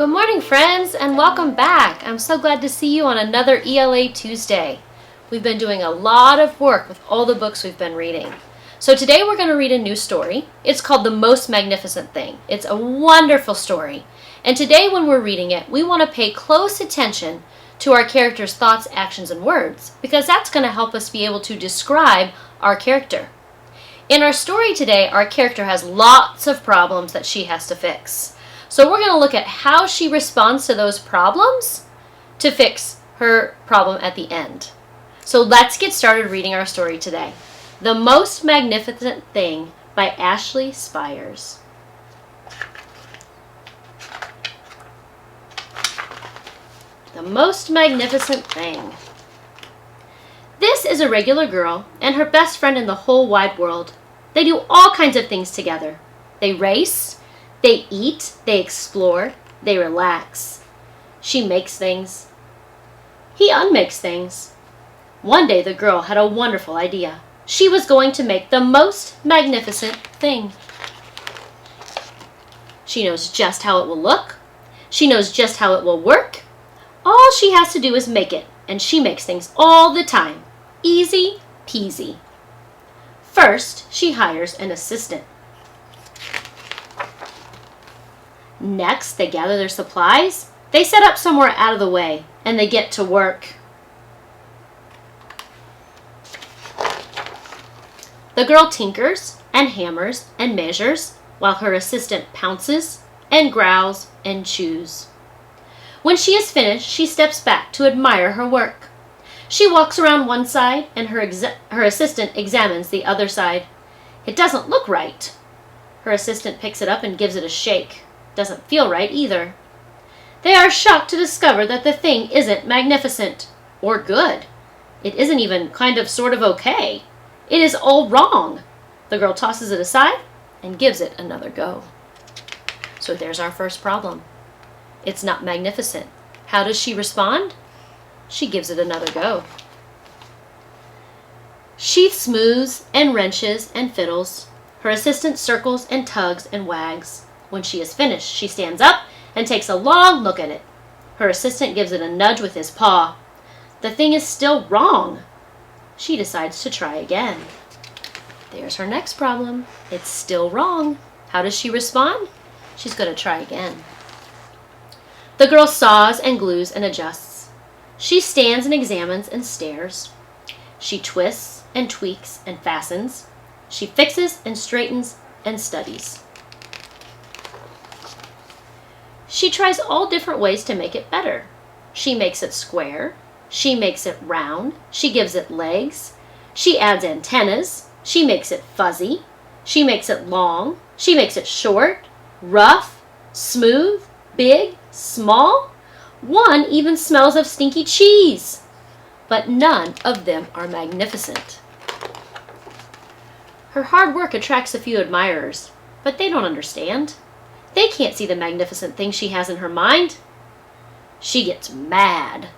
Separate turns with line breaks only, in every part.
Good morning, friends, and welcome back. I'm so glad to see you on another ELA Tuesday. We've been doing a lot of work with all the books we've been reading. So today we're going to read a new story. It's called The Most Magnificent Thing. It's a wonderful story. And today when we're reading it, we want to pay close attention to our character's thoughts, actions, and words, because that's going to help us be able to describe our character. In our story today, our character has lots of problems that she has to fix. So we're going to look at how she responds to those problems to fix her problem at the end. So let's get started reading our story today. The Most Magnificent Thing by Ashley Spires. The Most Magnificent Thing. This is a regular girl and her best friend in the whole wide world. They do all kinds of things together. They race, they eat, they explore, they relax. She makes things. He unmakes things. One day the girl had a wonderful idea. She was going to make the most magnificent thing. She knows just how it will look. She knows just how it will work. All she has to do is make it, and she makes things all the time. Easy peasy. First, she hires an assistant. Next, they gather their supplies. They set up somewhere out of the way, and they get to work. The girl tinkers and hammers and measures, while her assistant pounces and growls and chews. When she is finished, she steps back to admire her work. She walks around one side, and her assistant examines the other side. It doesn't look right. Her assistant picks it up and gives it a shake. Doesn't feel right either. They are shocked to discover that the thing isn't magnificent or good. It isn't even kind of sort of okay. It is all wrong. The girl tosses it aside and gives it another go. So there's our first problem. It's not magnificent. How does she respond? She gives it another go. She smooths and wrenches and fiddles. Her assistant circles and tugs and wags. When she is finished, she stands up and takes a long look at it. Her assistant gives it a nudge with his paw. The thing is still wrong. She decides to try again. There's her next problem. It's still wrong. How does she respond? She's going to try again. The girl saws and glues and adjusts. She stands and examines and stares. She twists and tweaks and fastens. She fixes and straightens and studies. She tries all different ways to make it better. She makes it square. She makes it round. She gives it legs. She adds antennas. She makes it fuzzy. She makes it long. She makes it short, rough, smooth, big, small. One even smells of stinky cheese. But none of them are magnificent. Her hard work attracts a few admirers, but they don't understand. They can't see the magnificent thing she has in her mind. She gets mad.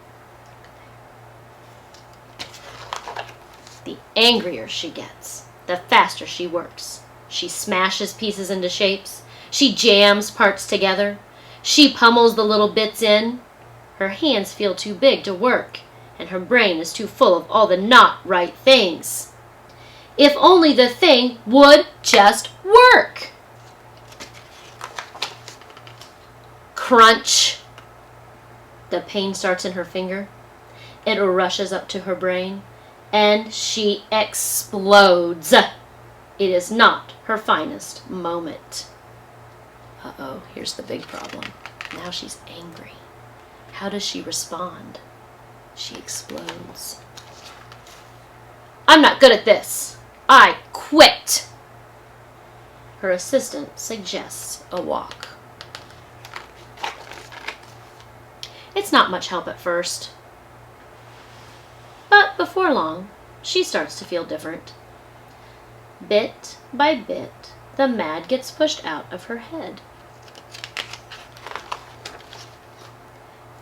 The angrier she gets, the faster she works. She smashes pieces into shapes. She jams parts together. She pummels the little bits in. Her hands feel too big to work, and her brain is too full of all the not right things. If only the thing would just work. Crunch. The pain starts in her finger. It rushes up to her brain, and she explodes. It is not her finest moment. Uh-oh, here's the big problem. Now she's angry. How does she respond? She explodes. I'm not good at this. I quit. Her assistant suggests a walk. It's not much help at first. But before long, she starts to feel different. Bit by bit, the mad gets pushed out of her head.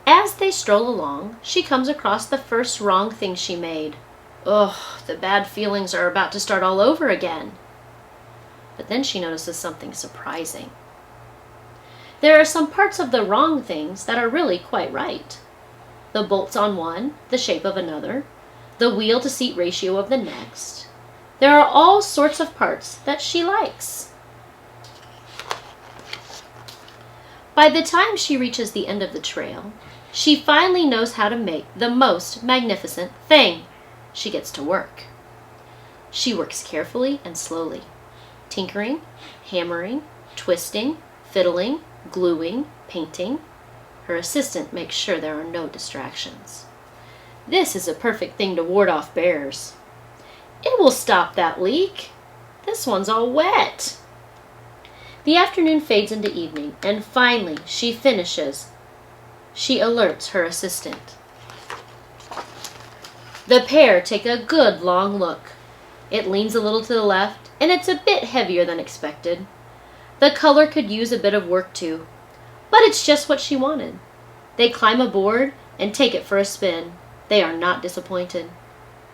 As they stroll along, she comes across the first wrong thing she made. Ugh, the bad feelings are about to start all over again. But then she notices something surprising. there are some parts of the wrong things that are really quite right. The bolts on one, the shape of another, the wheel-to-seat ratio of the next. There are all sorts of parts that she likes. By the time she reaches the end of the trail, she finally knows how to make the most magnificent thing. She gets to work. She works carefully and slowly, tinkering, hammering, twisting, fiddling, gluing, painting. Her assistant makes sure there are no distractions. This is a perfect thing to ward off bears. It will stop that leak. This one's all wet. The afternoon fades into evening, and finally she finishes. She alerts her assistant. The pair take a good long look. It leans a little to the left, and it's a bit heavier than expected. The color could use a bit of work too, but it's just what she wanted. They climb aboard and take it for a spin. They are not disappointed.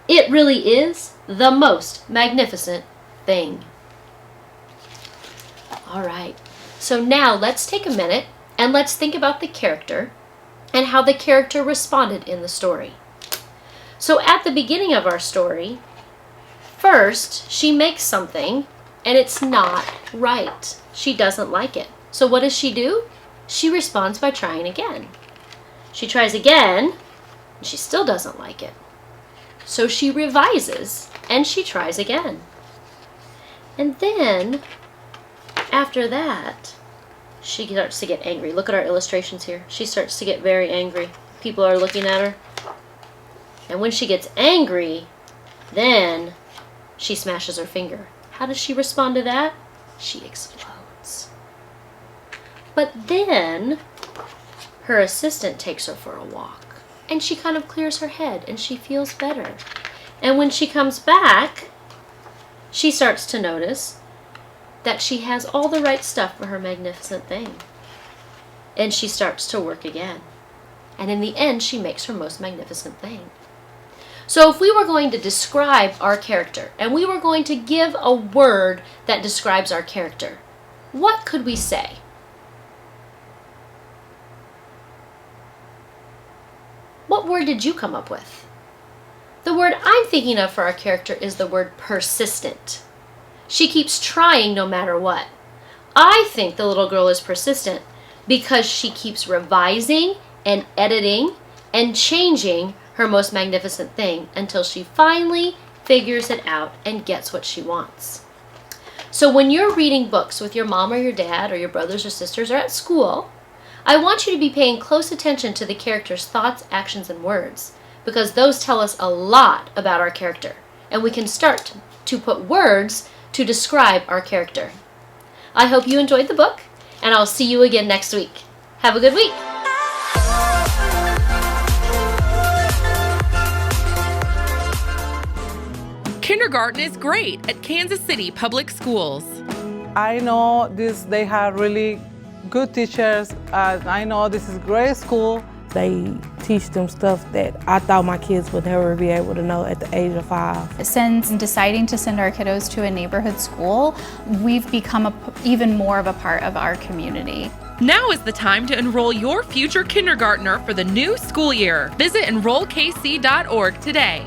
It really is the most magnificent thing. All right, so now let's take a minute and let's think about the character and how the character responded in the story. So at the beginning of our story, first she makes something and it's not right. She doesn't like it. So what does she do? She responds by trying again. She tries again and she still doesn't like it. So she revises and she tries again. And then after that, she starts to get angry. Look at our illustrations here. She starts to get very angry. People are looking at her. And when she gets angry, then she smashes her finger. How does she respond to that? She explodes. But then her assistant takes her for a walk. And she kind of clears her head and she feels better. And when she comes back, she starts to notice that she has all the right stuff for her magnificent thing. And she starts to work again. And in the end, she makes her most magnificent thing. So if we were going to describe our character, and we were going to give a word that describes our character, what could we say? What word did you come up with? The word I'm thinking of for our character is the word persistent. She keeps trying no matter what. I think the little girl is persistent because she keeps revising and editing and changing her most magnificent thing until she finally figures it out and gets what she wants. So when you're reading books with your mom or your dad or your brothers or sisters or at school, I want you to be paying close attention to the character's thoughts, actions, and words, because those tell us a lot about our character, and we can start to put words to describe our character. I hope you enjoyed the book, and I'll see you again next week. Have a good week.
Kindergarten is great at Kansas City Public Schools.
I know they have really good teachers. I know this is great school.
They teach them stuff that I thought my kids would never be able to know at the age of 5.
Since deciding to send our kiddos to a neighborhood school, we've become even more of a part of our community.
Now is the time to enroll your future kindergartner for the new school year. Visit enrollkc.org today.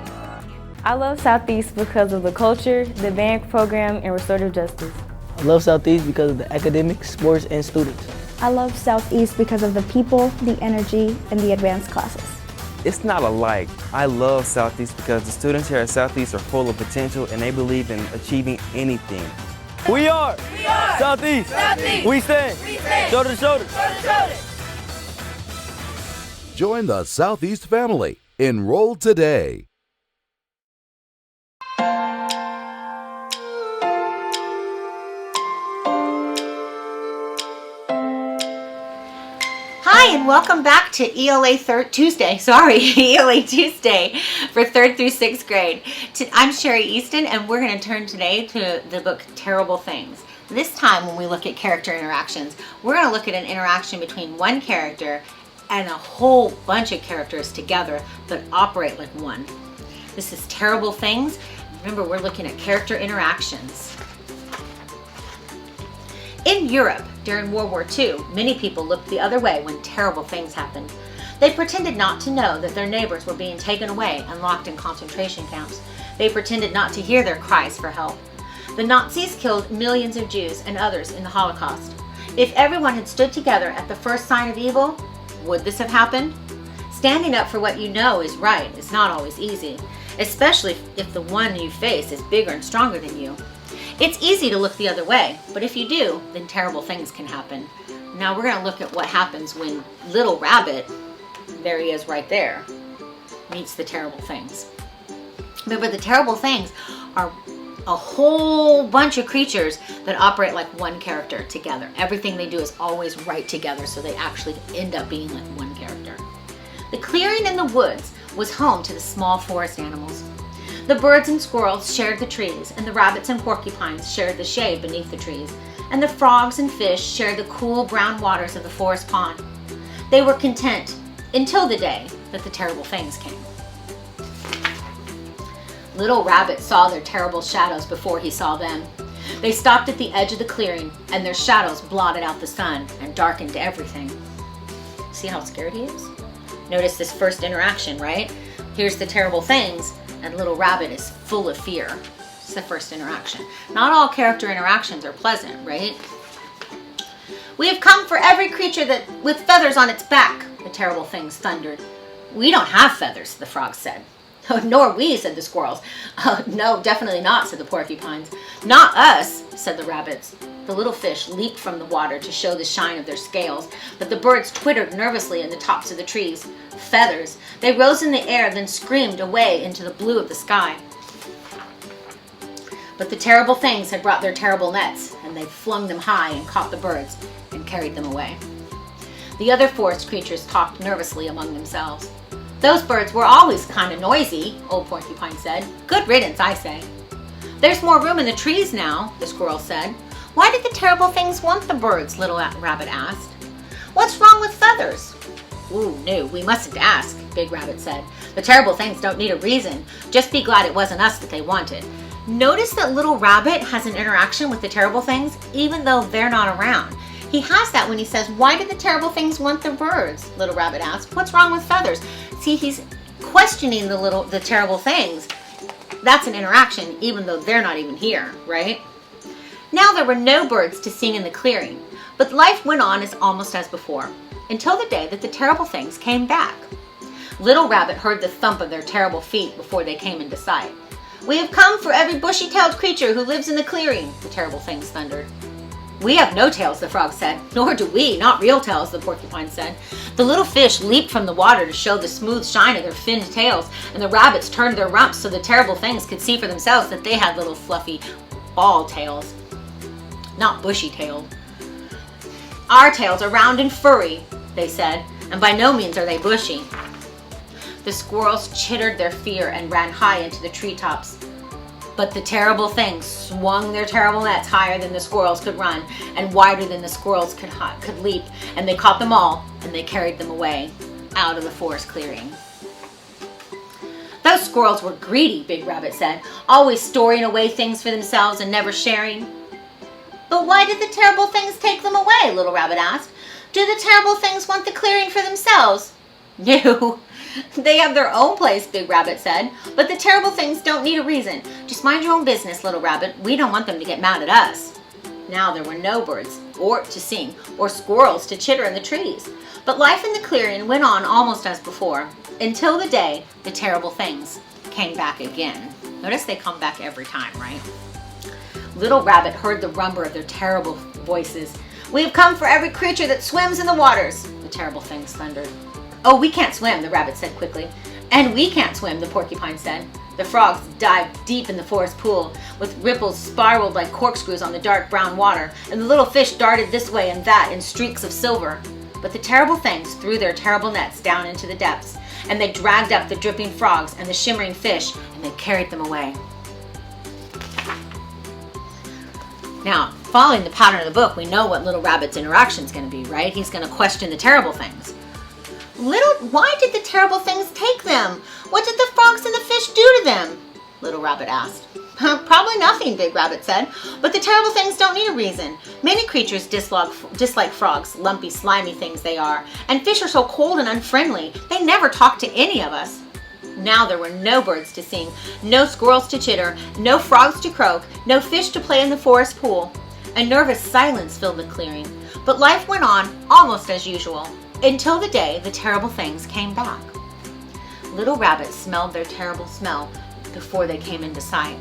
I love Southeast because of the culture, the band program, and restorative justice.
I love Southeast because of the academics, sports, and students.
I love Southeast because of the people, the energy, and the advanced classes.
It's not alike. I love Southeast because the students here at Southeast are full of potential and they believe in achieving anything. We are Southeast. Southeast. We stand shoulder to shoulder.
Join the Southeast family. Enroll today.
Hi, and welcome back to ELA Tuesday for 3rd through 6th grade. I'm Sherry Easton, and we're going to turn today to the book Terrible Things. This time when we look at character interactions, we're going to look at an interaction between one character and a whole bunch of characters together that operate like one. This is Terrible Things. Remember, we're looking at character interactions. In Europe, during World War II, many people looked the other way when terrible things happened. They pretended not to know that their neighbors were being taken away and locked in concentration camps. They pretended not to hear their cries for help. The Nazis killed millions of Jews and others in the Holocaust. If everyone had stood together at the first sign of evil, would this have happened? Standing up for what you know is right is not always easy, especially if the one you face is bigger and stronger than you. It's easy to look the other way, but if you do, then terrible things can happen. Now we're going to look at what happens when Little Rabbit, there he is right there, meets the terrible things. Remember, the terrible things are a whole bunch of creatures that operate like one character together. Everything they do is always right together, so they actually end up being like one character. The clearing in the woods was home to the small forest animals. The birds and squirrels shared the trees, and the rabbits and porcupines shared the shade beneath the trees, and the frogs and fish shared the cool brown waters of the forest pond. They were content until the day that the terrible things came. Little Rabbit saw their terrible shadows before he saw them. They stopped at the edge of the clearing, and their shadows blotted out the sun and darkened everything. See how scared he is? Notice this first interaction, right? Here's the terrible things, and Little Rabbit is full of fear. It's the first interaction. Not all character interactions are pleasant, right? We have come for every creature that with feathers on its back, the terrible things thundered. We don't have feathers, the frogs said. Nor we, said the squirrels. No, definitely not, said the porcupines. Not us, said the rabbits. The little fish leaped from the water to show the shine of their scales, but the birds twittered nervously in the tops of the trees. Feathers. They rose in the air, then screamed away into the blue of the sky. But the terrible things had brought their terrible nets, and they flung them high and caught the birds and carried them away. The other forest creatures talked nervously among themselves. Those birds were always kind of noisy, old Porcupine said. Good riddance, I say. There's more room in the trees now, the squirrel said. Why did the terrible things want the birds? Little Rabbit asked. What's wrong with feathers? Ooh, no, we mustn't ask, Big Rabbit said. The terrible things don't need a reason. Just be glad it wasn't us that they wanted. Notice that Little Rabbit has an interaction with the terrible things, even though they're not around. He has that when he says, why did the terrible things want the birds? Little Rabbit asked. What's wrong with feathers? See, he's questioning the terrible things. That's an interaction, even though they're not even here, right? Now there were no birds to sing in the clearing, but life went on almost as before, until the day that the terrible things came back. Little Rabbit heard the thump of their terrible feet before they came into sight. We have come for every bushy-tailed creature who lives in the clearing, the terrible things thundered. We have no tails, the frog said. Nor do we, not real tails, the porcupine said. The little fish leaped from the water to show the smooth shine of their finned tails, and the rabbits turned their rumps so the terrible things could see for themselves that they had little fluffy ball tails, not bushy-tailed. Our tails are round and furry, they said, and by no means are they bushy. The squirrels chittered their fear and ran high into the treetops. But the terrible things swung their terrible nets higher than the squirrels could run and wider than the squirrels could leap, and they caught them all and they carried them away out of the forest clearing. Those squirrels were greedy, Big Rabbit said, always storing away things for themselves and never sharing. But why did the terrible things take them away? Little Rabbit asked. Do the terrible things want the clearing for themselves? No. They have their own place, Big Rabbit said, but the terrible things don't need a reason. Just mind your own business, Little Rabbit. We don't want them to get mad at us. Now there were no birds or to sing or squirrels to chitter in the trees, but life in the clearing went on almost as before, until the day the terrible things came back again. Notice they come back every time, right? Little Rabbit heard the rumble of their terrible voices. We have come for every creature that swims in the waters, the terrible things thundered. Oh, we can't swim, the rabbit said quickly. And we can't swim, the porcupine said. The frogs dived deep in the forest pool, with ripples spiraled like corkscrews on the dark brown water, and the little fish darted this way and that in streaks of silver. But the terrible things threw their terrible nets down into the depths, and they dragged up the dripping frogs and the shimmering fish, and they carried them away. Now, following the pattern of the book, we know what Little Rabbit's interaction is going to be, right? He's going to question the terrible things. Why did the terrible things take them? What did the frogs and the fish do to them? Little Rabbit asked. Probably nothing, Big Rabbit said. But the terrible things don't need a reason. Many creatures dislike frogs, lumpy, slimy things they are. And fish are so cold and unfriendly, they never talk to any of us. Now there were no birds to sing, no squirrels to chitter, no frogs to croak, no fish to play in the forest pool. A nervous silence filled the clearing. But life went on almost as usual, until the day the terrible things came back. Little rabbits smelled their terrible smell before they came into sight.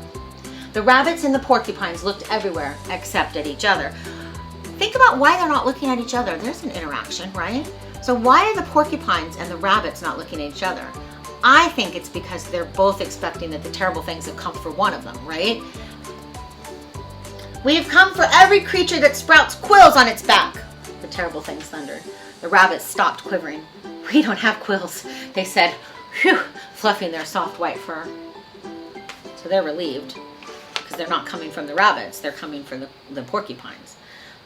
The rabbits and the porcupines looked everywhere except at each other. Think about why they're not looking at each other. There's an interaction, right? So why are the porcupines and the rabbits not looking at each other? I think it's because they're both expecting that the terrible things have come for one of them, right? We have come for every creature that sprouts quills on its back, the terrible things thundered. The rabbits stopped quivering. We don't have quills, they said, whew, fluffing their soft white fur. So they're relieved, because they're not coming from the rabbits, they're coming from the porcupines.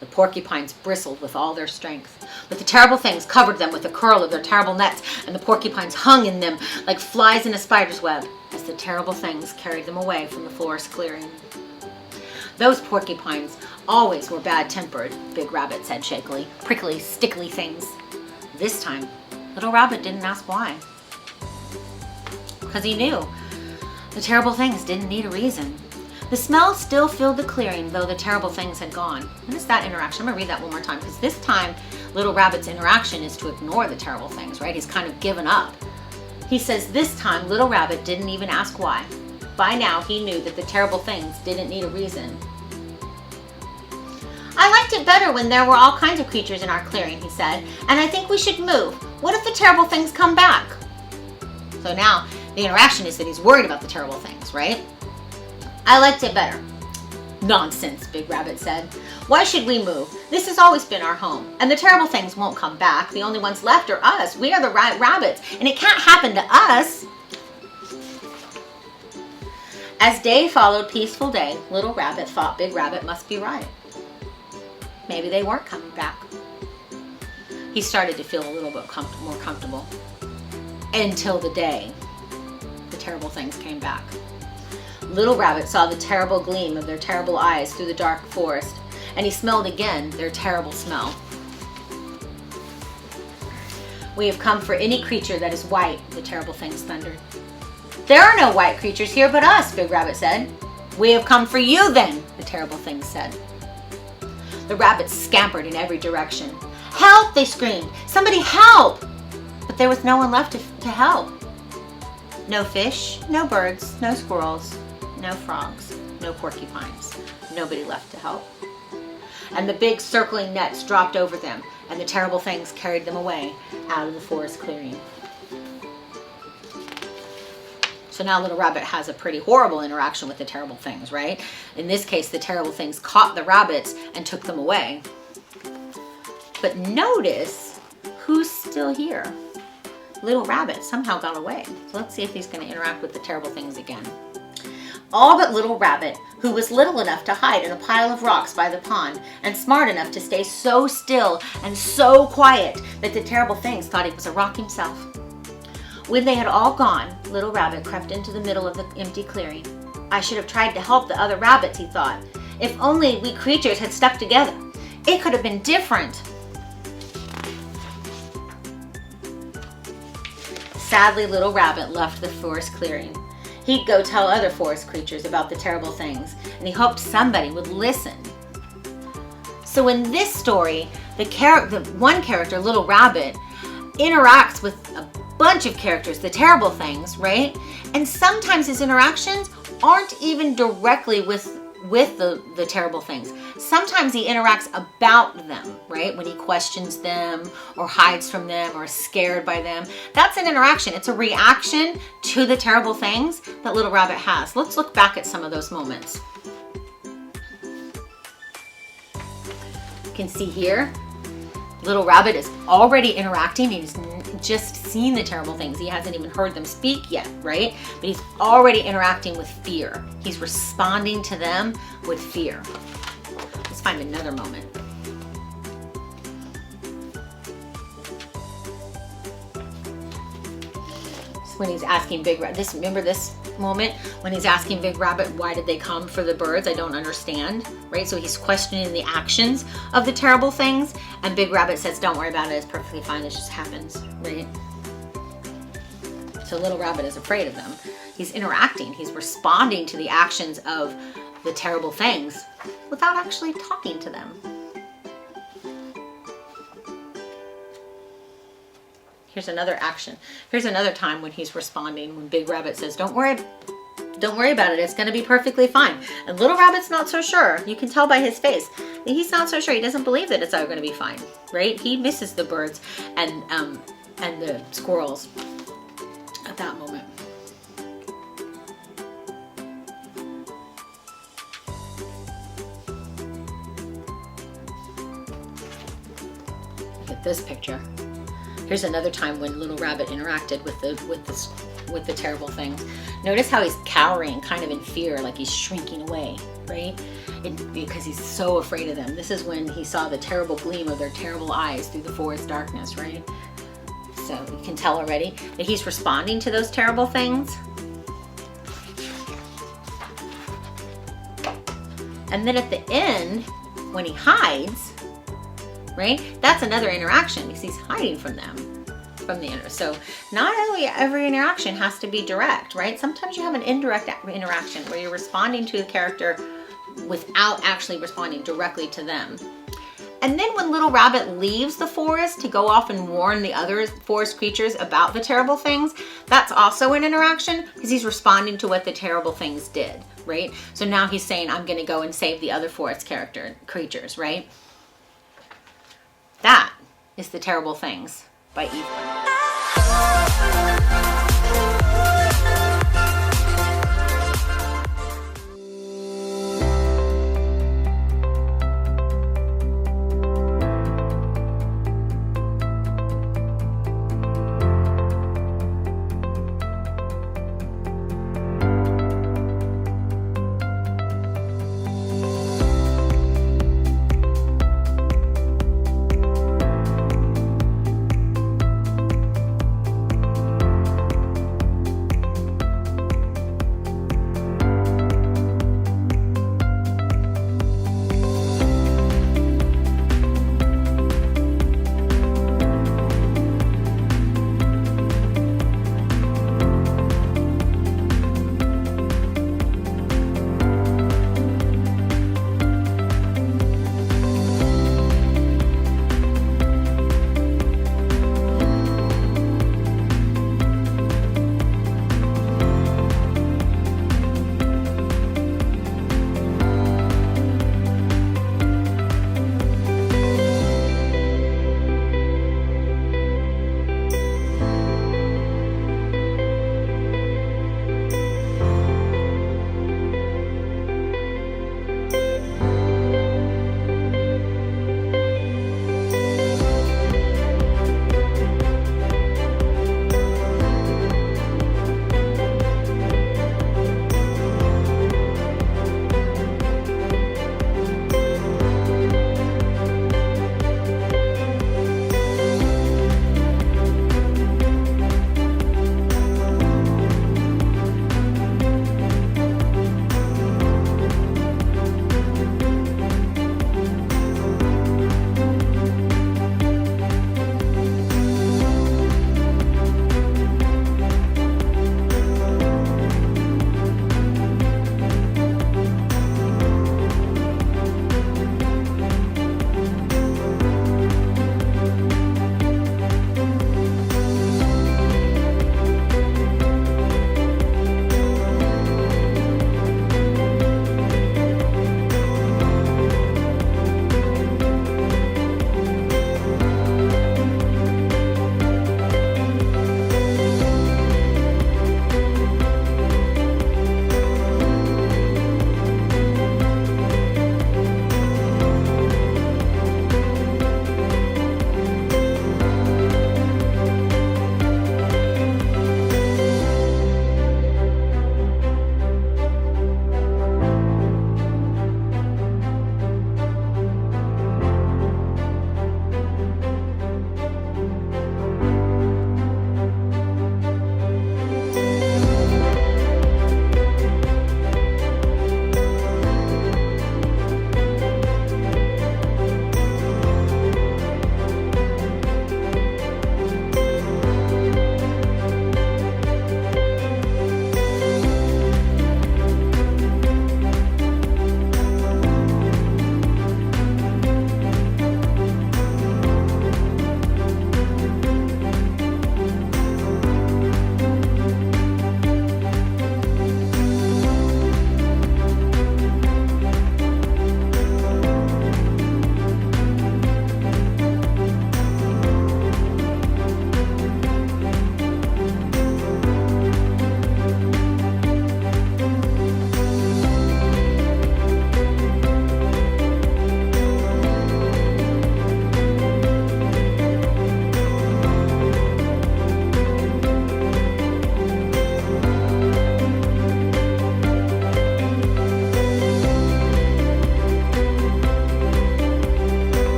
The porcupines bristled with all their strength, but the terrible things covered them with the curl of their terrible nets, and the porcupines hung in them like flies in a spider's web as the terrible things carried them away from the forest clearing. Those porcupines always were bad-tempered, Big Rabbit said shakily, prickly, stickly things. This time, Little Rabbit didn't ask why, because he knew the terrible things didn't need a reason. The smell still filled the clearing, though the terrible things had gone. What is that interaction? I'm going to read that one more time, because this time, Little Rabbit's interaction is to ignore the terrible things, right? He's kind of given up. He says this time, Little Rabbit didn't even ask why. By now, he knew that the terrible things didn't need a reason. I liked it better when there were all kinds of creatures in our clearing, he said, and I think we should move. What if the terrible things come back? So now, the interaction is that he's worried about the terrible things, right? I liked it better. Nonsense, Big Rabbit said. Why should we move? This has always been our home, and the terrible things won't come back. The only ones left are us. We are the right rabbits, and it can't happen to us. As day followed peaceful day, Little Rabbit thought Big Rabbit must be right. Maybe they weren't coming back. He started to feel a little bit more comfortable. Until the day the terrible things came back. Little Rabbit saw the terrible gleam of their terrible eyes through the dark forest, and he smelled again their terrible smell. We have come for any creature that is white, the terrible things thundered. There are no white creatures here but us, Big Rabbit said. We have come for you then, the terrible things said. The rabbits scampered in every direction. Help, they screamed. Somebody help! But there was no one left to help. No fish, no birds, no squirrels, no frogs, no porcupines. Nobody left to help. And the big circling nets dropped over them, and the terrible things carried them away out of the forest clearing. So now Little Rabbit has a pretty horrible interaction with the terrible things, right? In this case, the terrible things caught the rabbits and took them away. But notice who's still here. Little Rabbit somehow got away. So let's see if he's going to interact with the terrible things again. All but Little Rabbit, who was little enough to hide in a pile of rocks by the pond and smart enough to stay so still and so quiet that the terrible things thought he was a rock himself. When they had all gone, Little Rabbit crept into the middle of the empty clearing. I should have tried to help the other rabbits, he thought. If only we creatures had stuck together. It could have been different. Sadly, Little Rabbit left the forest clearing. He'd go tell other forest creatures about the terrible things, and he hoped somebody would listen. So in this story, the one character, Little Rabbit, interacts with a bunch of characters, the terrible things, right? And sometimes his interactions aren't even directly with the terrible things. Sometimes he interacts about them, right? When he questions them or hides from them or is scared by them. That's an interaction. It's a reaction to the terrible things that Little Rabbit has. Let's look back at some of those moments. You can see here, Little Rabbit is already interacting. He's just seen the terrible things. He hasn't even heard them speak yet, right? But he's already interacting with fear. He's responding to them with fear. Let's find another moment. When he's asking Big Rabbit, remember this moment when he's asking Big Rabbit, why did they come for the birds? I don't understand, right? So he's questioning the actions of the terrible things, and Big Rabbit says, don't worry about it, it's perfectly fine, it just happens, right? So Little Rabbit is afraid of them. He's interacting, he's responding to the actions of the terrible things without actually talking to them. Here's another action. Here's another time when he's responding, when Big Rabbit says, don't worry about it, it's gonna be perfectly fine. And Little Rabbit's not so sure. You can tell by his face. He's not so sure. He doesn't believe that it's all gonna be fine, right? He misses the birds and the squirrels at that moment. Look at this picture. Here's another time when Little Rabbit interacted with the terrible things. Notice how he's cowering, kind of in fear, like he's shrinking away, right? Because he's so afraid of them. This is when he saw the terrible gleam of their terrible eyes through the forest darkness, right? So you can tell already that he's responding to those terrible things. And then at the end, when he hides, right? That's another interaction because he's hiding from them, from the inner. So not every interaction has to be direct, right? Sometimes you have an indirect interaction where you're responding to the character without actually responding directly to them. And then when Little Rabbit leaves the forest to go off and warn the other forest creatures about the terrible things, that's also an interaction because he's responding to what the terrible things did, right? So now he's saying, I'm gonna go and save the other forest creatures, right? That is The Terrible Things by Evelyn.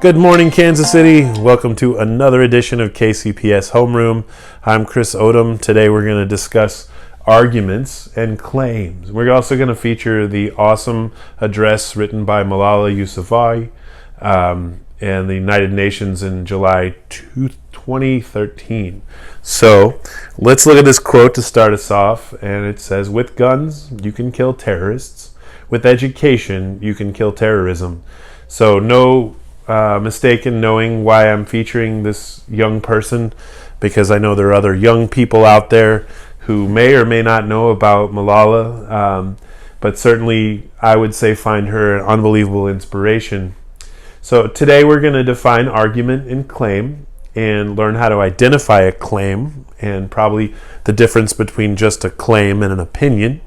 Good morning, Kansas City. Welcome to another edition of KCPS Homeroom. I'm Chris Odom. Today we're going to discuss arguments and claims. We're also going to feature the awesome address written by Malala Yousafzai and the United Nations in July 2013. So let's look at this quote to start us off. And it says, "With guns, you can kill terrorists. With education, you can kill terrorism." So no mistake in knowing why I'm featuring this young person, because I know there are other young people out there who may or may not know about Malala, but certainly I would say find her an unbelievable inspiration. So today we're going to define argument and claim and learn how to identify a claim and probably the difference between just a claim and an opinion.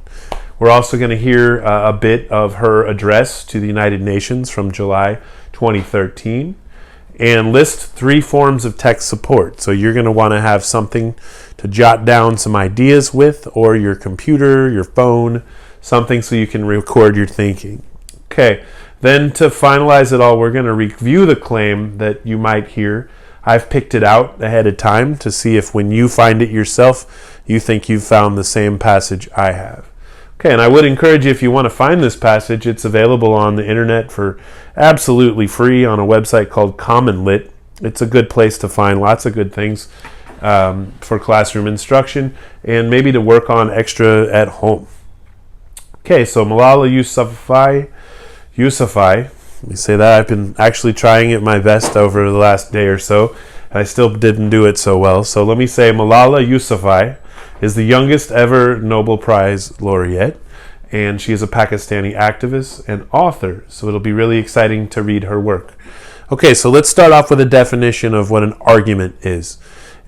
We're also going to hear a bit of her address to the United Nations from July 2013 and list 3 forms of tech support. So you're going to want to have something to jot down some ideas with, or your computer, your phone, something so you can record your thinking. Okay, then to finalize it all, we're going to review the claim that you might hear. I've picked it out ahead of time to see if when you find it yourself, you think you've found the same passage I have. Okay, and I would encourage you, if you want to find this passage, it's available on the internet for absolutely free on a website called Common Lit. It's a good place to find lots of good things for classroom instruction and maybe to work on extra at home. Okay, so Malala Yousafzai, let me say that. I've been actually trying it my best over the last day or so. I still didn't do it so well. So let me say Malala Yousafzai is the youngest ever Nobel Prize laureate, and she is a Pakistani activist and author, so it'll be really exciting to read her work. Okay, so let's start off with a definition of what an argument is.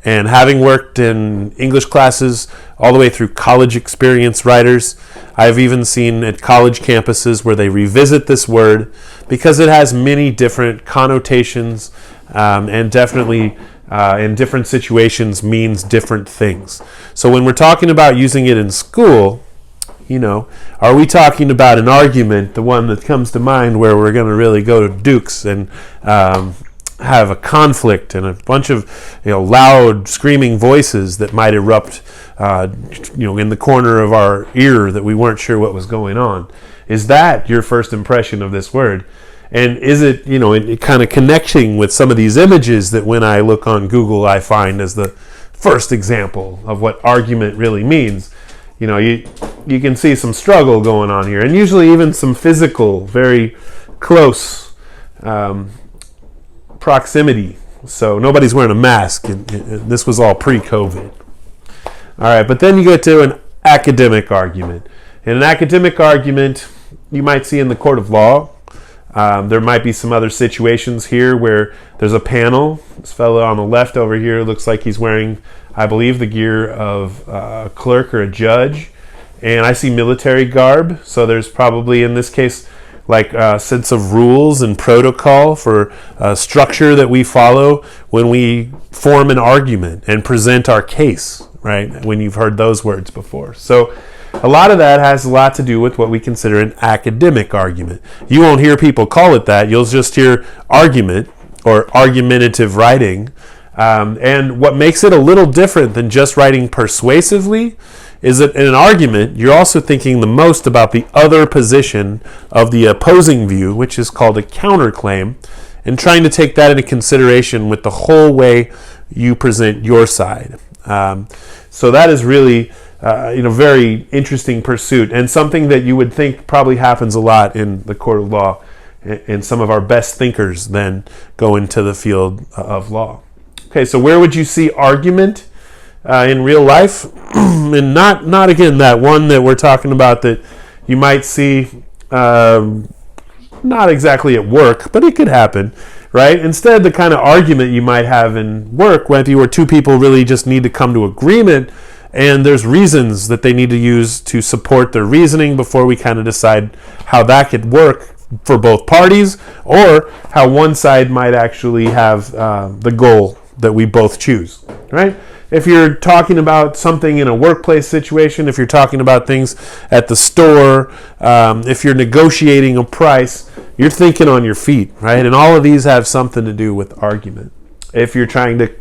And having worked in English classes all the way through college experience writers, I've even seen at college campuses where they revisit this word because it has many different connotations and definitely in different situations means different things. So when we're talking about using it in school, are we talking about an argument, the one that comes to mind where we're going to really go to Dukes and have a conflict and a bunch of loud screaming voices that might erupt in the corner of our ear that we weren't sure what was going on? Is that your first impression of this word? And is it, it kind of connecting with some of these images that when I look on Google, I find as the first example of what argument really means? You can see some struggle going on here, and usually even some physical, very close proximity. So nobody's wearing a mask, and this was all pre-COVID. All right, but then you get to an academic argument. In an academic argument, you might see in the court of law. There might be some other situations here where there's a panel. This fellow on the left over here looks like he's wearing, I believe, the gear of a clerk or a judge. And I see military garb. So there's probably, in this case, like a sense of rules and protocol for structure that we follow when we form an argument and present our case, right? When you've heard those words before. So a lot of that has a lot to do with what we consider an academic argument. You won't hear people call it that. You'll just hear argument or argumentative writing. And what makes it a little different than just writing persuasively is that in an argument, you're also thinking the most about the other position of the opposing view, which is called a counterclaim, and trying to take that into consideration with the whole way you present your side. So that is really very interesting pursuit, and something that you would think probably happens a lot in the court of law, and some of our best thinkers then go into the field of law. Okay, so where would you see argument in real life? And not again that one that we're talking about that you might see not exactly at work, but it could happen, right? Instead, the kind of argument you might have in work, where two people really just need to come to agreement, and there's reasons that they need to use to support their reasoning before we kind of decide how that could work for both parties, or how one side might actually have the goal that we both choose, right? if you're talking about something in a workplace situation, if you're talking about things at the store, if you're negotiating a price, you're thinking on your feet, right? And all of these have something to do with argument. If you're trying to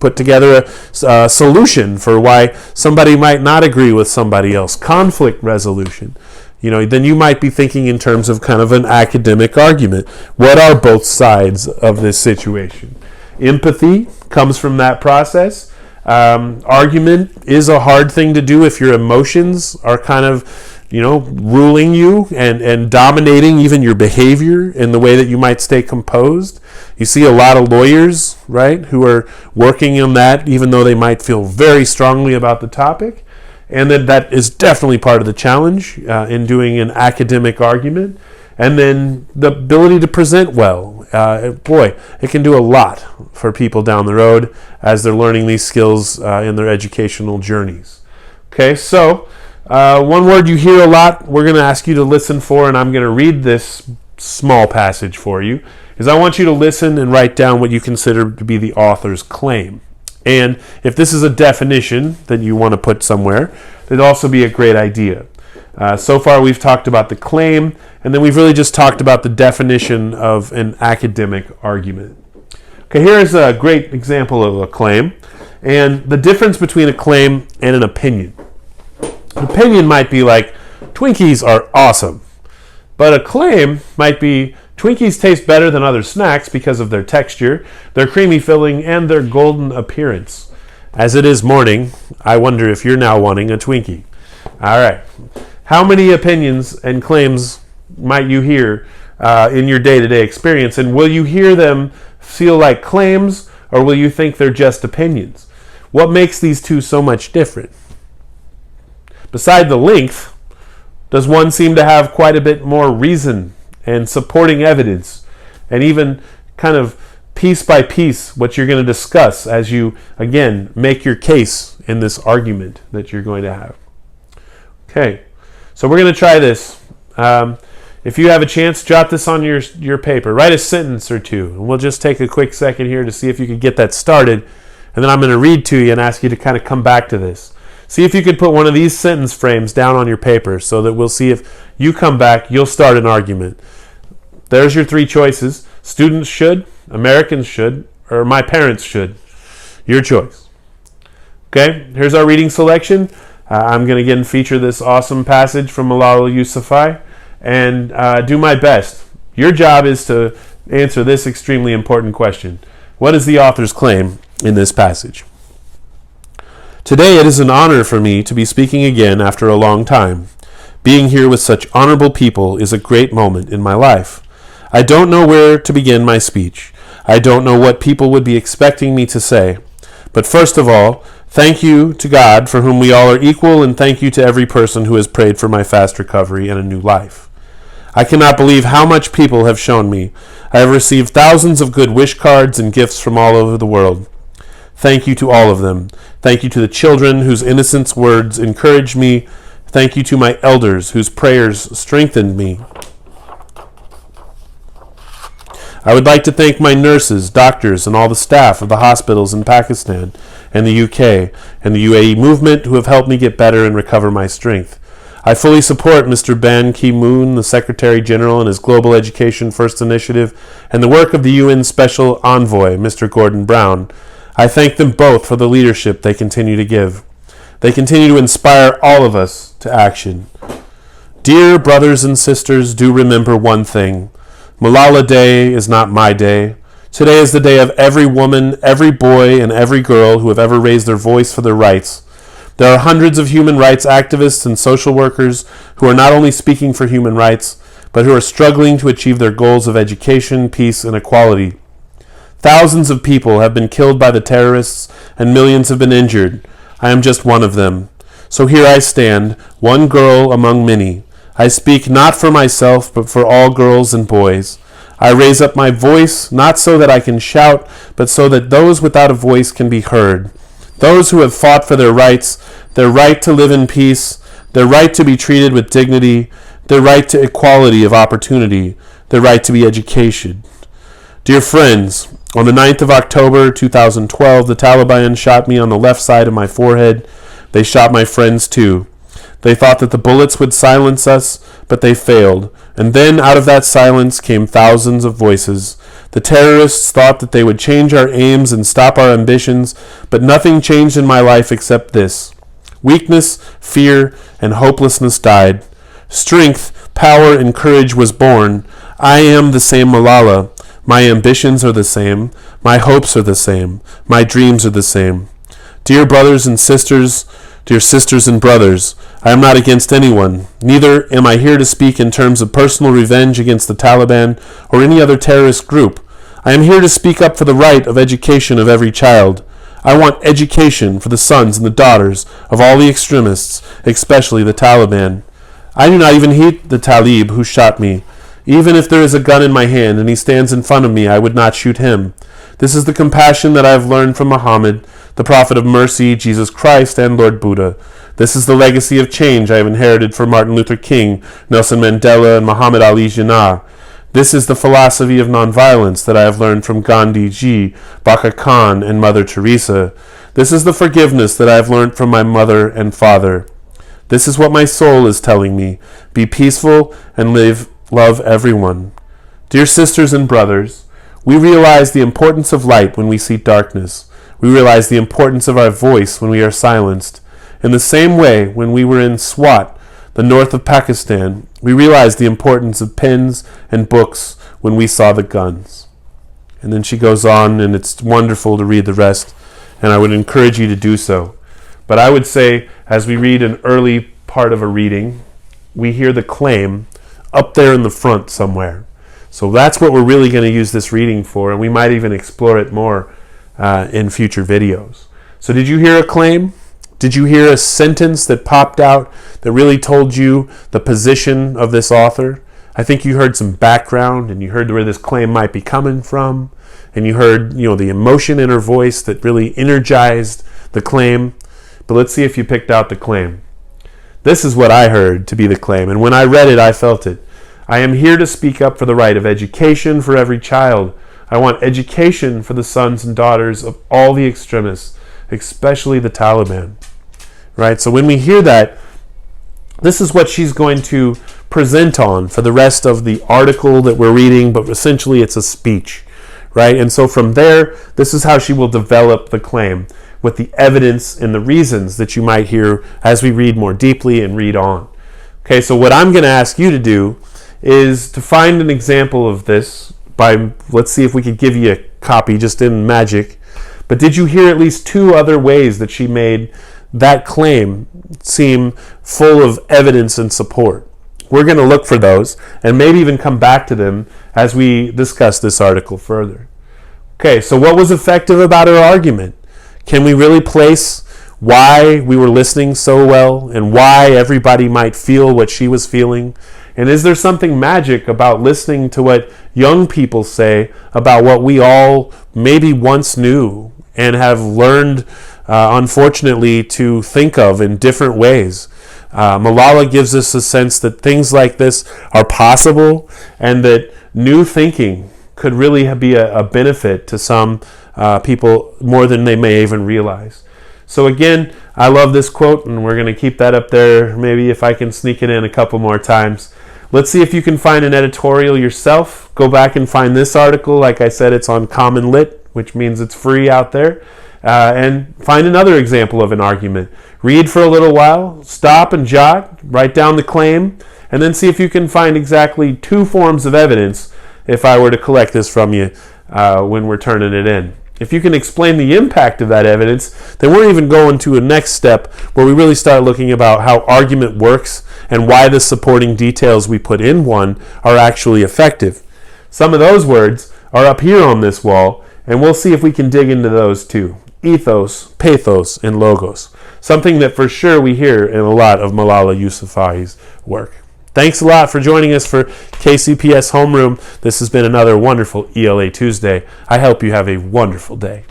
put together a solution for why somebody might not agree with somebody else, conflict resolution, then you might be thinking in terms of kind of an academic argument. What are both sides of this situation? Empathy comes from that process. Argument is a hard thing to do if your emotions are kind of ruling you and dominating even your behavior in the way that you might stay composed. You see a lot of lawyers, right, who are working on that even though they might feel very strongly about the topic. And then that is definitely part of the challenge in doing an academic argument. And then the ability to present well. It can do a lot for people down the road as they're learning these skills in their educational journeys. Okay, so one word you hear a lot, we're going to ask you to listen for, and I'm going to read this small passage for you, is I want you to listen and write down what you consider to be the author's claim. And if this is a definition that you want to put somewhere, it'd also be a great idea. So far we've talked about the claim, and then we've really just talked about the definition of an academic argument. Okay, here's a great example of a claim, and the difference between a claim and an opinion. An opinion might be like, Twinkies are awesome, but a claim might be, Twinkies taste better than other snacks because of their texture, their creamy filling, and their golden appearance. As it is morning, I wonder if you're now wanting a Twinkie. All right. How many opinions and claims might you hear in your day-to-day experience? And will you hear them feel like claims, or will you think they're just opinions? What makes these two so much different? Beside the length, does one seem to have quite a bit more reason and supporting evidence, and even kind of piece by piece what you're going to discuss as you, again, make your case in this argument that you're going to have? Okay, so we're going to try this. If you have a chance, jot this on your paper. Write a sentence or two, and we'll just take a quick second here to see if you could get that started, and then I'm going to read to you and ask you to kind of come back to this. See if you could put one of these sentence frames down on your paper so that we'll see if you come back, you'll start an argument. There's your three choices. Students should, Americans should, or my parents should. Your choice. Okay, here's our reading selection. I'm going to again feature this awesome passage from Malala Yousafzai and do my best. Your job is to answer this extremely important question. What is the author's claim in this passage? Today it is an honor for me to be speaking again after a long time. Being here with such honorable people is a great moment in my life. I don't know where to begin my speech. I don't know what people would be expecting me to say. But first of all, thank you to God, for whom we all are equal, and thank you to every person who has prayed for my fast recovery and a new life. I cannot believe how much people have shown me. I have received thousands of good wish cards and gifts from all over the world. Thank you to all of them. Thank you to the children whose innocent words encouraged me. Thank you to my elders whose prayers strengthened me. I would like to thank my nurses, doctors, and all the staff of the hospitals in Pakistan and the UK and the UAE movement who have helped me get better and recover my strength. I fully support Mr. Ban Ki-moon, the Secretary General, and his Global Education First Initiative, and the work of the UN Special Envoy, Mr. Gordon Brown. I thank them both for the leadership they continue to give. They continue to inspire all of us to action. Dear brothers and sisters, do remember one thing. Malala Day is not my day. Today is the day of every woman, every boy, and every girl who have ever raised their voice for their rights. There are hundreds of human rights activists and social workers who are not only speaking for human rights, but who are struggling to achieve their goals of education, peace, and equality. Thousands of people have been killed by the terrorists, and millions have been injured. I am just one of them. So here I stand, one girl among many. I speak not for myself, but for all girls and boys. I raise up my voice, not so that I can shout, but so that those without a voice can be heard. Those who have fought for their rights, their right to live in peace, their right to be treated with dignity, their right to equality of opportunity, their right to be educated. Dear friends, On the 9th of October 2012, the Taliban shot me on the left side of my forehead. They shot my friends too. They thought that the bullets would silence us, but they failed. And then out of that silence came thousands of voices. The terrorists thought that they would change our aims and stop our ambitions, but nothing changed in my life except this. Weakness, fear, and hopelessness died. Strength, power, and courage was born. I am the same Malala. My ambitions are the same. My hopes are the same. My dreams are the same. Dear brothers and sisters, dear sisters and brothers, I am not against anyone. Neither am I here to speak in terms of personal revenge against the Taliban or any other terrorist group. I am here to speak up for the right of education of every child. I want education for the sons and the daughters of all the extremists, especially the Taliban. I do not even hate the Talib who shot me. Even if there is a gun in my hand and he stands in front of me, I would not shoot him. This is the compassion that I have learned from Muhammad, the prophet of mercy, Jesus Christ, and Lord Buddha. This is the legacy of change I have inherited from Martin Luther King, Nelson Mandela, and Muhammad Ali Jinnah. This is the philosophy of nonviolence that I have learned from Gandhi Ji, Baka Khan, and Mother Teresa. This is the forgiveness that I have learned from my mother and father. This is what my soul is telling me. Be peaceful and love everyone. Dear sisters and brothers, we realize the importance of light when we see darkness. We realize the importance of our voice when we are silenced. In the same way, when we were in Swat, the north of Pakistan, we realized the importance of pens and books when we saw the guns. And then she goes on, and it's wonderful to read the rest, and I would encourage you to do so. But I would say, as we read an early part of a reading, we hear the claim up there in the front somewhere. So that's what we're really going to use this reading for, and we might even explore it more in future videos. So did you hear a claim? Did you hear a sentence that popped out that really told you the position of this author? I think you heard some background, and you heard where this claim might be coming from, and you heard, the emotion in her voice that really energized the claim. But let's see if you picked out the claim. This is what I heard to be the claim, and when I read it, I felt it. I am here to speak up for the right of education for every child. I want education for the sons and daughters of all the extremists, especially the Taliban. Right? So when we hear that, this is what she's going to present on for the rest of the article that we're reading, but essentially it's a speech. Right? And so from there, this is how she will develop the claim, with the evidence and the reasons that you might hear as we read more deeply and read on. Okay, so what I'm going to ask you to do is to find an example of this by, let's see if we could give you a copy just in magic. But did you hear at least two other ways that she made that claim seem full of evidence and support? We're going to look for those and maybe even come back to them as we discuss this article further. Okay, so what was effective about her argument? Can we really place why we were listening so well and why everybody might feel what she was feeling? And is there something magic about listening to what young people say about what we all maybe once knew and have learned, unfortunately, to think of in different ways? Malala gives us a sense that things like this are possible and that new thinking could really be a benefit to some people more than they may even realize. So again, I love this quote, and we're going to keep that up there. Maybe if I can sneak it in a couple more times. Let's see if you can find an editorial yourself. Go back and find this article. Like I said, it's on Common Lit, which means it's free out there. And find another example of an argument. Read for a little while, stop and jot, write down the claim, and then see if you can find exactly two forms of evidence if I were to collect this from you when we're turning it in. If you can explain the impact of that evidence, then we're even going to a next step where we really start looking about how argument works and why the supporting details we put in one are actually effective. Some of those words are up here on this wall, and we'll see if we can dig into those too. Ethos, pathos, and logos. Something that for sure we hear in a lot of Malala Yousafzai's work. Thanks a lot for joining us for KCPS Homeroom. This has been another wonderful ELA Tuesday. I hope you have a wonderful day.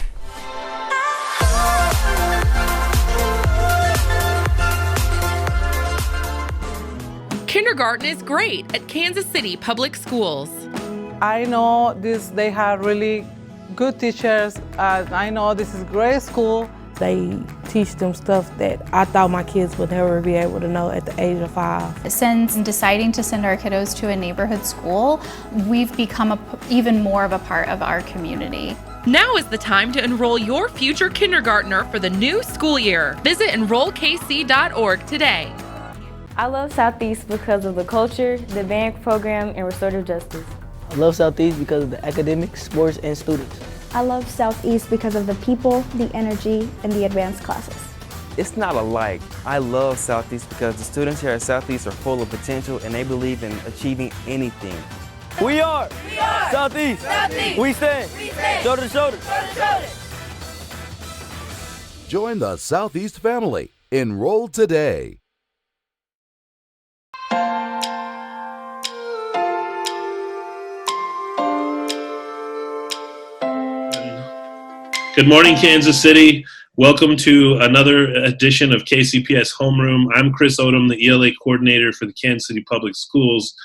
Kindergarten is great at Kansas City Public Schools.
I know they have really good teachers. I know this is a great school.
They teach them stuff that I thought my kids would never be able to know at the age of 5.
Since deciding to send our kiddos to a neighborhood school, we've become even more of a part of our community.
Now is the time to enroll your future kindergartner for the new school year. Visit enrollkc.org today.
I love Southeast because of the culture, the band program, and restorative justice.
I love Southeast because of the academics, sports, and students.
I love Southeast because of the people, the energy, and the advanced classes.
It's not alike. I love Southeast because the students here at Southeast are full of potential and they believe in achieving anything. We are Southeast. Southeast. We stand shoulder to shoulder.
Join the Southeast family. Enroll today.
Good morning, Kansas City. Welcome to another edition of KCPS Homeroom. I'm Chris Odom, the ELA coordinator for the Kansas City Public Schools.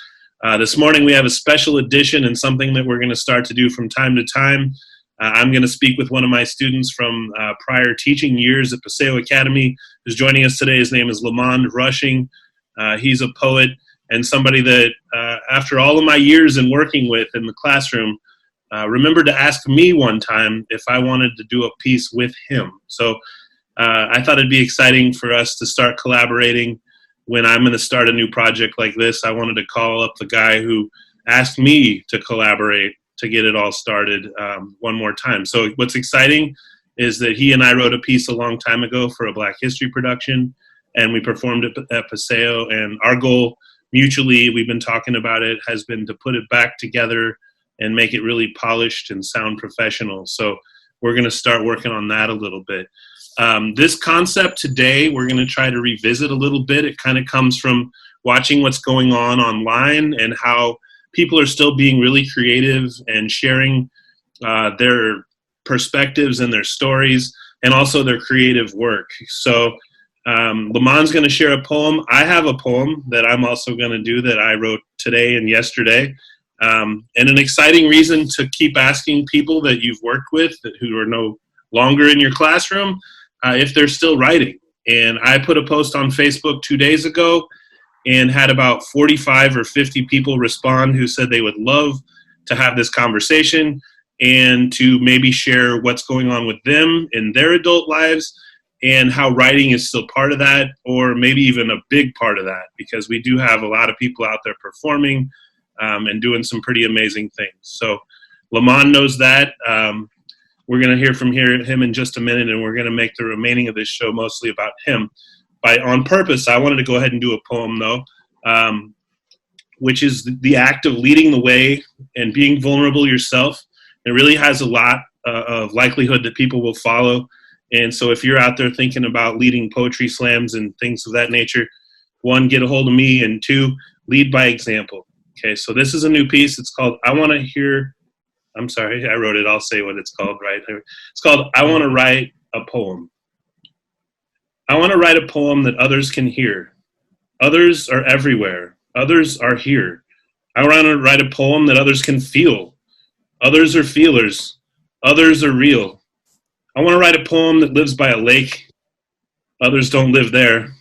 This morning we have a special edition and something that we're going to start to do from time to time. I'm going to speak with one of my students from prior teaching years at Paseo Academy who's joining us today. His name is Lamond Rushing. He's a poet and somebody that after all of my years in working with in the classroom, remembered to ask me one time if I wanted to do a piece with him. So I thought it'd be exciting for us to start collaborating. When I'm going to start a new project like this, I wanted to call up the guy who asked me to collaborate to get it all started one more time. So what's exciting is that he and I wrote a piece a long time ago for a Black History production, and we performed it at Paseo. And our goal mutually, we've been talking about it, has been to put it back together and make it really polished and sound professional. So we're going to start working on that a little bit. This concept today, we're going to try to revisit a little bit. It kind of comes from watching what's going on online and how people are still being really creative and sharing their perspectives and their stories and also their creative work. So Lamond's going to share a poem. I have a poem that I'm also going to do that I wrote today and yesterday. And an exciting reason to keep asking people that you've worked with who are no longer in your classroom if they're still writing. And I put a post on Facebook 2 days ago and had about 45 or 50 people respond who said they would love to have this conversation and to maybe share what's going on with them in their adult lives and how writing is still part of that, or maybe even a big part of that, because we do have a lot of people out there performing and doing some pretty amazing things. So Lamond knows that. We're going to hear from him in just a minute, and we're going to make the remaining of this show mostly about him. On purpose, I wanted to go ahead and do a poem, though, which is the act of leading the way and being vulnerable yourself. It really has a lot of likelihood that people will follow. And so if you're out there thinking about leading poetry slams and things of that nature, 1, get a hold of me, and 2, lead by example. Okay, so this is a new piece. It's called I Want to Hear. I'm sorry, I wrote it. I'll say what it's called right here. It's called I Want to Write a Poem. I want to write a poem that others can hear. Others are everywhere. Others are here. I want to write a poem that others can feel. Others are feelers. Others are real. I want to write a poem that lives by a lake. Others don't live there.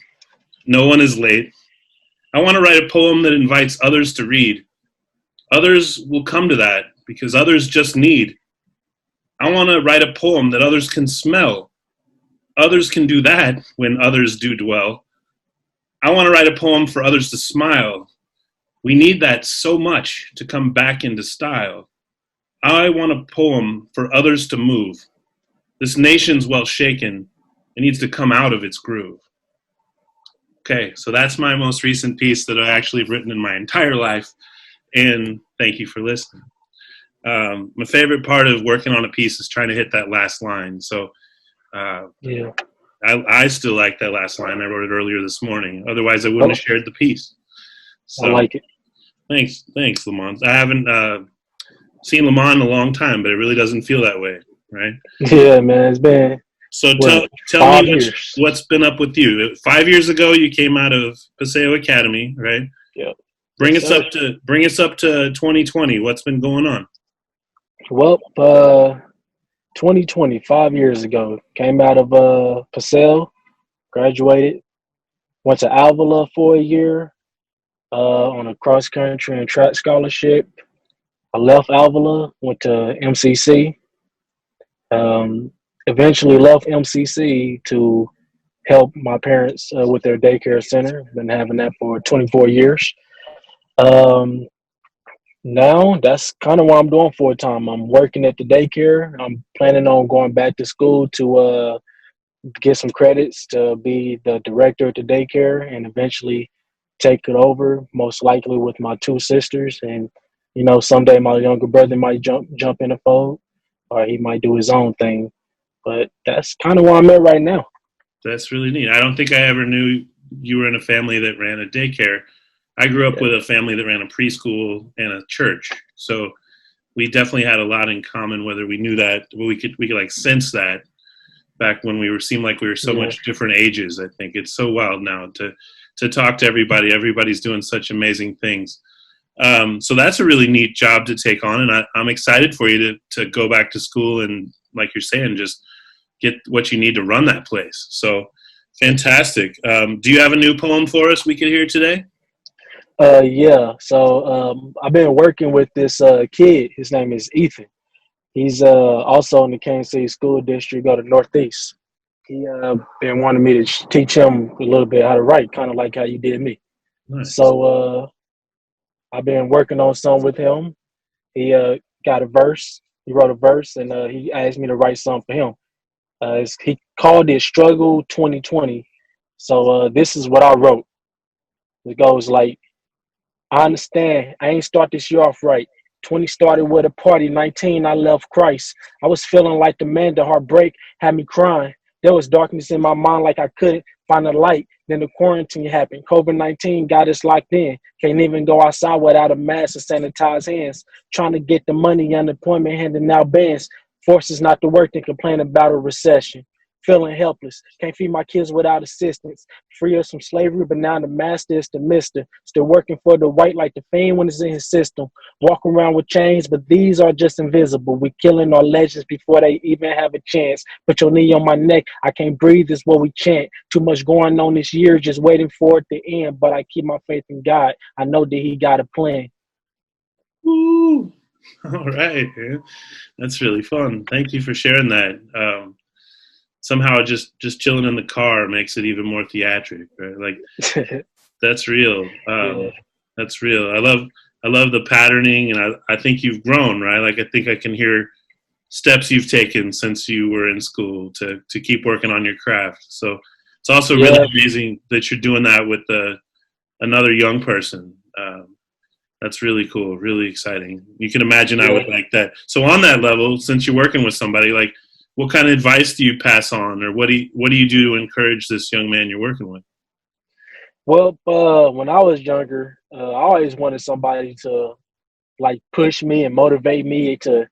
No one is late. I want to write a poem that invites others to read. Others will come to that because others just need. I want to write a poem that others can smell. Others can do that when others do dwell. I want to write a poem for others to smile. We need that so much to come back into style. I want a poem for others to move. This nation's well shaken. It needs to come out of its groove. Okay, so that's my most recent piece that I actually have written in my entire life, and thank you for listening. My favorite part of working on a piece is trying to hit that last line. So yeah, I still like that last line. I wrote it earlier this morning. Otherwise, I wouldn't have shared the piece. So,
I like it.
Thanks, Lamont. I haven't seen Lamont in a long time, but it really doesn't feel that way, right?
Yeah, man, it's been.
So tell me what's been up with you. 5 years ago, you came out of Paseo Academy, right?
Yeah.
Bring us up to 2020. What's been going on?
Well, 2020, 5 years ago. Came out of Purcell, graduated, went to Avila for a year on a cross country and track scholarship. I left Avila, went to MCC. Eventually left MCC to help my parents with their daycare center. Been having that for 24 years. Um, Now that's kind of what I'm doing full time. I'm working at the daycare. I'm planning on going back to school to get some credits to be the director at the daycare and eventually take it over, most likely with my two sisters. And someday my younger brother might jump in the fold, or he might do his own thing. But that's kind of where I'm at right now.
That's really neat. I don't think I ever knew you were in a family that ran a daycare. I grew up with a family that ran a preschool and a church, so we definitely had a lot in common. Whether we knew that, we could like sense that back when seemed like we were so much different ages. I think it's so wild now to talk to everybody. Everybody's doing such amazing things. So that's a really neat job to take on, and I'm excited for you to go back to school and, like you're saying, just get what you need to run that place. So fantastic. Do you have a new poem for us we could hear today?
Yeah. So I've been working with this kid. His name is Ethan. He's also in the Kansas City School District, go to Northeast. He been wanting me to teach him a little bit how to write, kind of like how you did me.
Nice.
So I've been working on some with him. He got a verse. He wrote a verse, and he asked me to write something for him. He called it Struggle 2020. So this is what I wrote. It goes like, I understand. I ain't start this year off right. 20 started with a party. 19, I left Christ. I was feeling like the man. The heartbreak had me crying. There was darkness in my mind like I couldn't find a light. Then the quarantine happened. COVID-19 got us locked in. Can't even go outside without a mask and sanitized hands. Trying to get the money, unemployment, handing out bans. Forces not to work and complain about a recession. Feeling helpless. Can't feed my kids without assistance. Free us from slavery, but now the master is the mister. Still working for the white like the fiend when it's in his system. Walk around with chains, but these are just invisible. We killing our legends before they even have a chance. Put your knee on my neck. I can't breathe is what we chant. Too much going on this year, just waiting for it to end. But I keep my faith in God. I know that he got a plan.
Woo! All right, man. That's really fun. Thank you for sharing that. Somehow just chilling in the car makes it even more theatric, right? Like that's real. That's real. I love the patterning, and I think you've grown, right? Like I think I can hear steps you've taken since you were in school to keep working on your craft. So it's also really amazing that you're doing that with another young person. That's really cool, really exciting. You can imagine I would like that. So on that level, since you're working with somebody, like, what kind of advice do you pass on, or what do you do to encourage this young man you're working with?
Well, when I was younger, I always wanted somebody to like push me and motivate me to,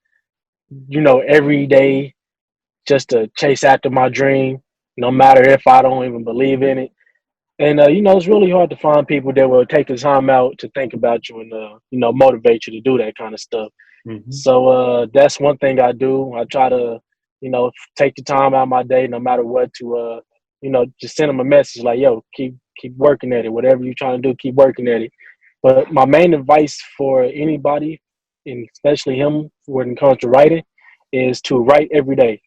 every day just to chase after my dream, no matter if I don't even believe in it. And, it's really hard to find people that will take the time out to think about you and, motivate you to do that kind of stuff.
Mm-hmm.
So that's one thing I do. I try to, take the time out of my day, no matter what, to, just send them a message like, yo, keep working at it. Whatever you're trying to do, keep working at it. But my main advice for anybody, and especially him when it comes to writing, is to write every day,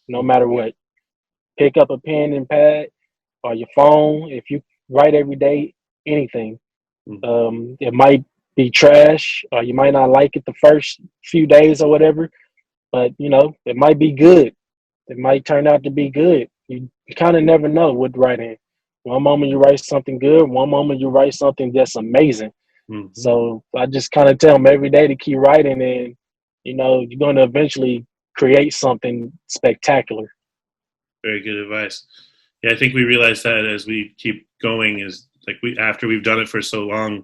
no matter what. Pick up a pen and pad or your phone. If you write every day, anything. It might be trash, or you might not like it the first few days or whatever. But, it might be good. It might turn out to be good. You kind of never know with writing. One moment you write something good. One moment you write something that's amazing.
Mm-hmm.
So I just kind of tell them every day to keep writing, and, you're going to eventually create something spectacular.
Very good advice. Yeah, I think we realize that as we keep going is like after we've done it for so long,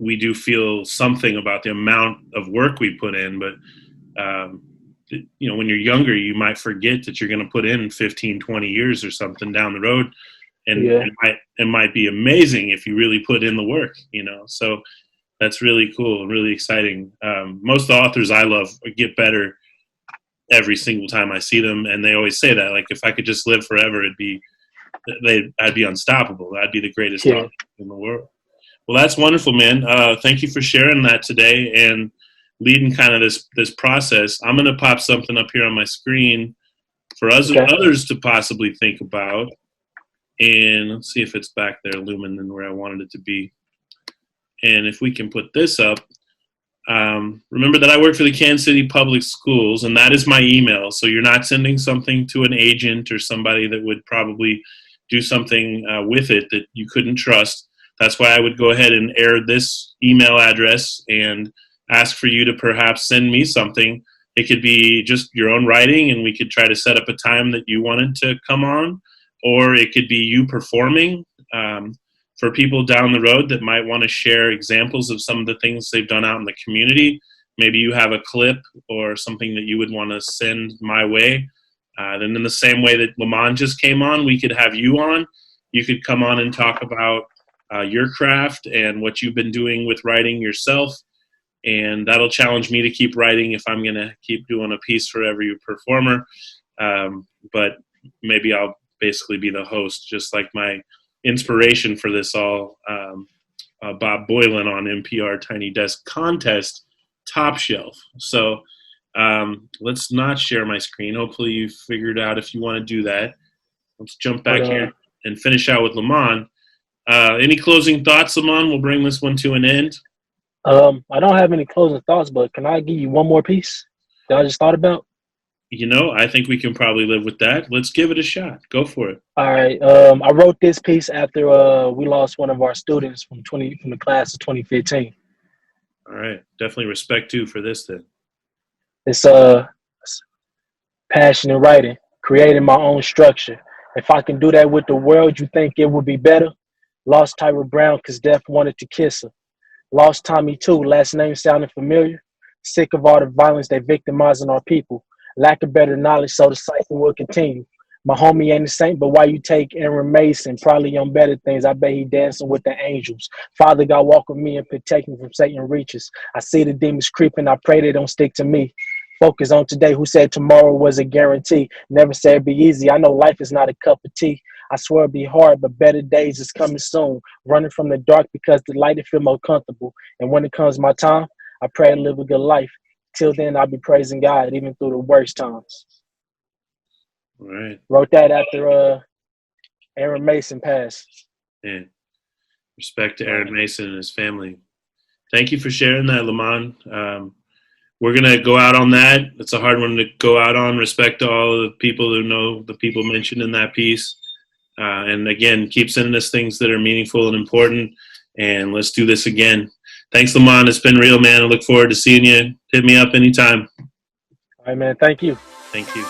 we do feel something about the amount of work we put in, but when you're younger, you might forget that you're going to put in 15, 20 years or something down the road. And it might be amazing if you really put in the work, so that's really cool and really exciting. Most of the authors I love get better every single time I see them. And they always say that, like, if I could just live forever, I'd be unstoppable. I'd be the greatest author in the world. Well, that's wonderful, man. Thank you for sharing that today and leading kind of this process. I'm going to pop something up here on my screen for us others to possibly think about. And let's see if it's back there, illuminating where I wanted it to be. And if we can put this up, remember that I work for the Kansas City Public Schools, and that is my email. So you're not sending something to an agent or somebody that would probably do something with it that you couldn't trust. That's why I would go ahead and air this email address and ask for you to perhaps send me something. It could be just your own writing, and we could try to set up a time that you wanted to come on, or it could be you performing. For people down the road that might want to share examples of some of the things they've done out in the community, maybe you have a clip or something that you would want to send my way. Then in the same way that Lamont just came on, we could have you on. You could come on and talk about your craft and what you've been doing with writing yourself. And that'll challenge me to keep writing if I'm going to keep doing a piece for every performer. But maybe I'll basically be the host, just like my inspiration for this all, Bob Boylan on NPR Tiny Desk Contest, Top Shelf. So let's not share my screen. Hopefully you figured out if you want to do that. Let's jump back here and finish out with Lamont. Any closing thoughts, Lamont? We'll bring this one to an end.
I don't have any closing thoughts, but can I give you one more piece that I just thought about?
I think we can probably live with that. Let's give it a shot. Go for it.
All right. I wrote this piece after we lost one of our students from the class of 2015.
All right. Definitely respect too for this then.
It's passion in writing, creating my own structure. If I can do that with the world, you think it would be better? Lost Tyra Brown because death wanted to kiss her. Lost Tommy too, last name sounding familiar. Sick of all the violence they victimizing our people. Lack of better knowledge, so the cycle will continue. My homie ain't a saint, but why you take Aaron Mason? Probably on better things. I bet he dancing with the angels. Father God, walk with me and protect me from Satan reaches. I see the demons creeping. I pray they don't stick to me. Focus on today. Who said tomorrow was a guarantee? Never said it'd be easy. I know life is not a cup of tea. I swear it'll be hard, but better days is coming soon. Running from the dark because the light, it feel more comfortable. And when it comes my time, I pray to live a good life. Till then, I'll be praising God, even through the worst times.
All right.
Wrote that after Aaron Mason passed.
Yeah. Respect to Aaron Mason and his family. Thank you for sharing that, Lamont. We're going to go out on that. It's a hard one to go out on. Respect to all of the people who know the people mentioned in that piece. And again, keep sending us things that are meaningful and important. And let's do this again. Thanks, Lamont. It's been real, man. I look forward to seeing you. Hit me up anytime.
All right, man. Thank you.
Thank you.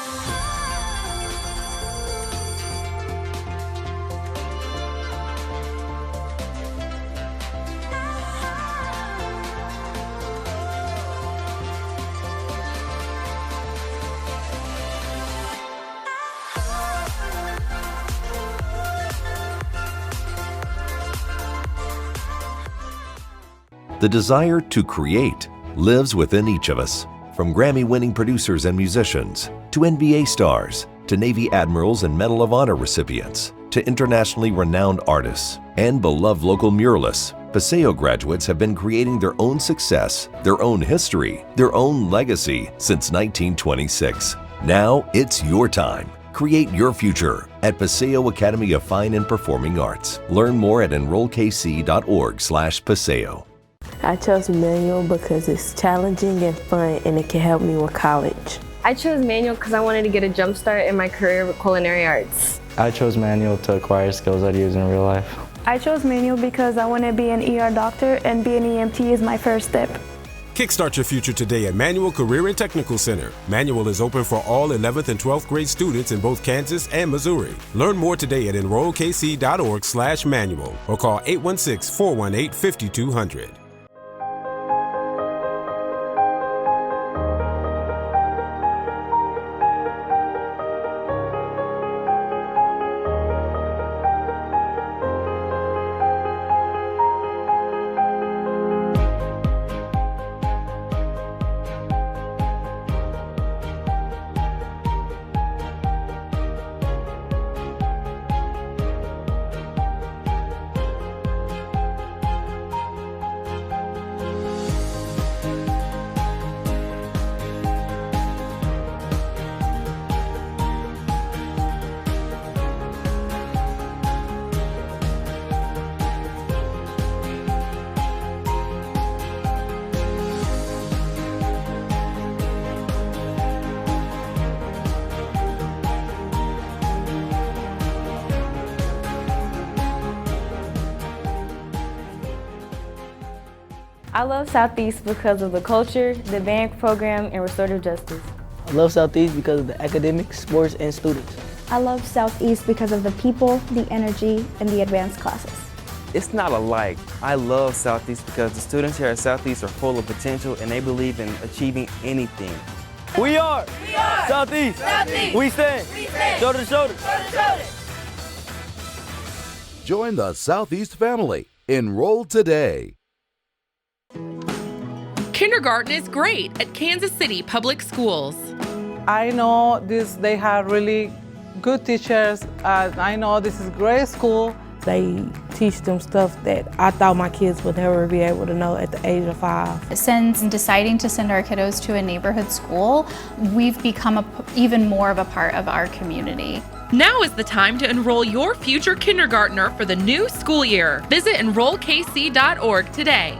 The desire to create lives within each of us. From Grammy-winning producers and musicians, to NBA stars, to Navy admirals and Medal of Honor recipients, to internationally renowned artists, and beloved local muralists, Paseo graduates have been creating their own success, their own history, their own legacy since 1926. Now it's your time. Create your future at Paseo Academy of Fine and Performing Arts. Learn more at enrollkc.org/Paseo.
I chose manual because it's challenging and fun, and it can help me with college.
I chose manual because I wanted to get a jump start in my career with culinary arts.
I chose manual to acquire skills I'd use in real life.
I chose manual because I want to be an ER doctor, and being an EMT is my first step.
Kickstart your future today at Manual Career and Technical Center. Manual is open for all 11th and 12th grade students in both Kansas and Missouri. Learn more today at enrollkc.org/manual or call 816-418-5200.
I love Southeast because of the culture, the band program, and restorative justice.
I love Southeast because of the academics, sports, and students.
I love Southeast because of the people, the energy, and the advanced classes.
It's not alike. I love Southeast because the students here at Southeast are full of potential and they believe in achieving anything. We are Southeast. Southeast. We stand shoulder to shoulder.
Join the Southeast family. Enroll today.
Kindergarten is great at Kansas City Public Schools.
I know they have really good teachers. I know this is a great school.
They teach them stuff that I thought my kids would never be able to know at the age of 5.
Since deciding to send our kiddos to a neighborhood school, we've become even more of a part of our community.
Now is the time to enroll your future kindergartner for the new school year. Visit enrollkc.org today.